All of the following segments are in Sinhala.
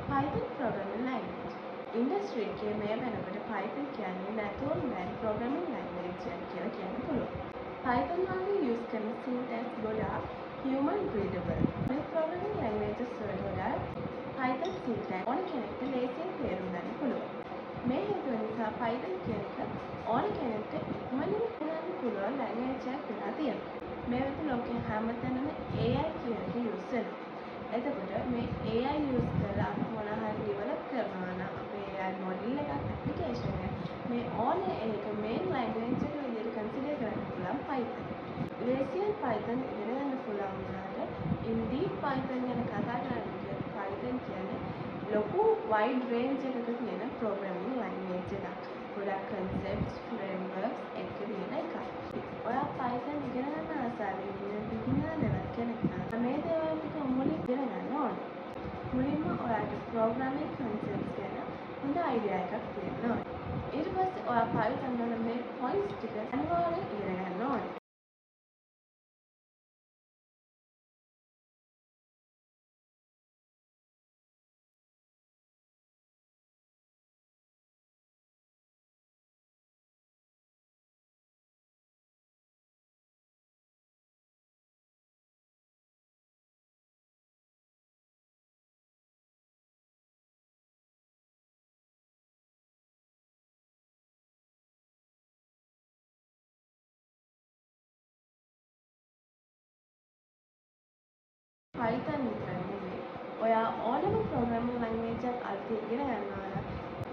Python programming language. Industry එකේ මේ වෙනකොට Python කියන්නේ නැතුවම බැරි programming language එකක් කියලා කියන්න පුළුවන්. Python වලදී use කරන syntax ගොඩාක් human readable. මේ programming languages වල වඩා Python syntax ඕන කෙනෙක්ට ලේසියෙන් තේරුම් ගන්න පුළුවන්. මේ හේතුව නිසා Python කියන එක ඕන කෙනෙක්ට ඉක්මනින් කරන්න පුළුවන් language එකක් වෙලා තියෙනවා. මේ වෙත ලෝකේ හැමතැනම AI කියන එක use වෙනවා. එතකොට මේ AI use කරලා අපි මොනවා හරි develop කරනවා නම් අපේ AI model එකක් application එක මේ ඕන එක main language එක විදිහට consider කරන්න පුළුවන් Python. ලේසියෙන් Python ඉගෙන ගන්න පුළුවන් වුණාට indeed Python ගැන කතා කරන්නේ Python කියන්නේ ලොකු wide range එකක තියෙන programming language එකක්. ගොඩක් concepts, frameworks එක තියෙන එකක්. ඔයා Python ඉගෙන ගන්න ආසාවෙන් ඉන්න beginner level කෙනෙක් නම් මේ දේවල් ටික මුලින් ඉගෙන ගන්න ඕනේ. මුලින්ම ඔයාට programming concepts ගැන හොඳ idea එකක් තියෙන්න ඕනේ. ඊට පස්සේ ඔයා Python වල මේ points ටික අනිවාර්යෙන් ඉගෙන ගන්න ඕනේ. Python විතරයි නෙවෙයි. ඔයා ඕනම programming language එකක් අල්ලලා ඉගෙන ගන්නවා නම්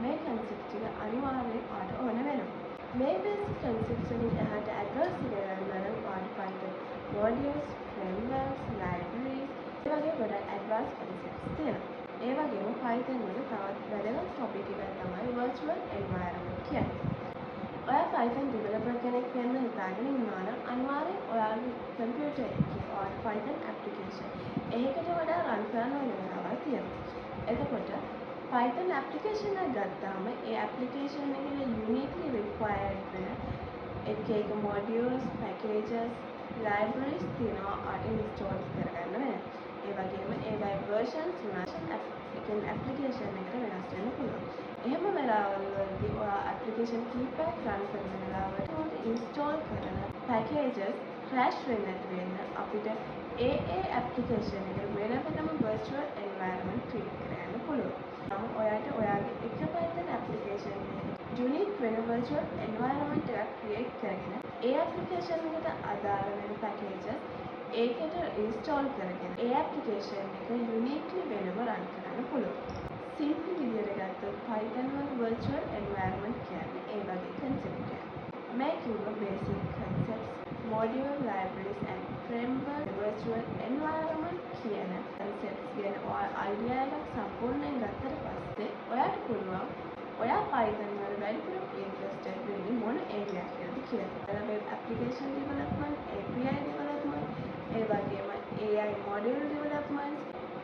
මේ concept ටික අනිවාර්යෙන් ඔයාට ඕන වෙනවා. මේ basic concepts වලින් එහාට advanced ඉගෙන ගන්නවා නම් ඔයාට Python modules, frameworks, libraries ඒ වගේ ගොඩක් advanced concepts තියෙනවා. ඒ වගේම Python වල තවත් වැදගත් topic එකක් තමයි virtual environment කියන්නේ. ඔයා Python developer කෙනෙක් වෙන්න හිතාගෙන ඉන්නවා නම් අනිවාර්යෙන් ඔයාගේ computer එකේ ඔයාට Python application එකකට වඩා run කරන්න වෙන වෙලාවල් තියෙනවා. එතකොට Python application එකක් ගත්තාම ඒ application එකේ uniquely required වෙන එක modules, packages, libraries තියෙනවා ඔයාට install කරගන්න වෙන. ඒ වගේම ඒවයි versions application එකට වෙනස් වෙන්න පුළුවන්. එහෙම වෙලාවල් වලදී ඔයා application කීපයක් run කරන වෙලාවට install කරන packages crash වෙන්නේ නැති වෙන්න අපිට ඒ application එක වෙනම virtual environment create කරගන්න පුළුවන්. නමුත් ඔයාට ඔයාගේ එක Python application එකේ unique වෙන virtual environment එකක් create කරගෙන ඒ application එකට අදාළ වෙන packages ඒකට install කරගෙන ඒ application එක uniquely වෙනම run කරන්න පුළුවන්. Simple විදිහට ගත්තොත් Python වල virtual environment කියන්නේ ඒ වගේ concept එකක්. මේ කිව්ව basic concepts, module, libraries and framework virtual environment කියන concepts ගැන idea එකක් සම්පූර්ණයෙන් ගත්තට පස්සේ ඔයාට පුළුවන් ඔයා Python වල වැඩිපුර interested වෙන්නේ මොන area එකකද කියලා. web application development, API development, ඒ වගේම AI module development,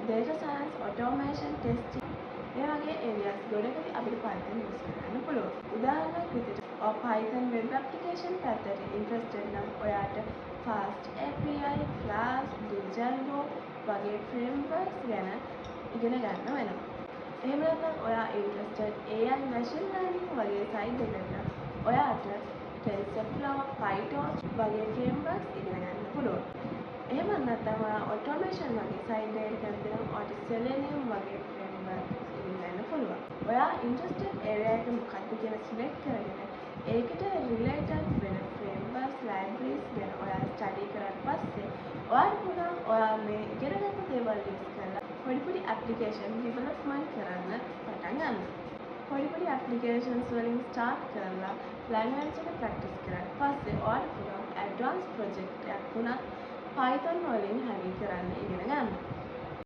data science, automation, testing මේ වගේ areas ගොඩකදී අපිට Python use කරන්න පුළුවන්. උදාහරණයක් විදිහට Python web application පැත්තට interested නම් ඔයාට fast API, Flask, Django වගේ frameworks ගැන ඉගෙන ගන්න වෙනවා. එහෙම නැත්නම් ඔයා interested AI machine learning වගේ side එකකට නම් ඔයාට TensorFlow, PyTorch වගේ frameworks ඉගෙන ගන්න පුළුවන්. එහෙම නැත්නම් ඔයා automation වගේ side එකකට නම් ඔයාට Selenium වගේ frameworks ඉගෙන ගන්න පුළුවන්. ඔයා interested area එක මොකක්ද කියලා select කරගෙන ඒකට related වෙන frameworks, libraries ගැන ඔයා study කරලා පස්සේ ඔයාට පුළුවන් ඔයා මේ ඉගෙනගත්ත දේවල් use කරලා පොඩි application development කරන්න පටන් ගන්න. පොඩි applications වලින් start කරලා language එක practice කරලා පස්සේ ඔයාට පුළුවන් advanced project එකක් වුණත් Python වලින් handle කරන්න ඉගෙන ගන්න.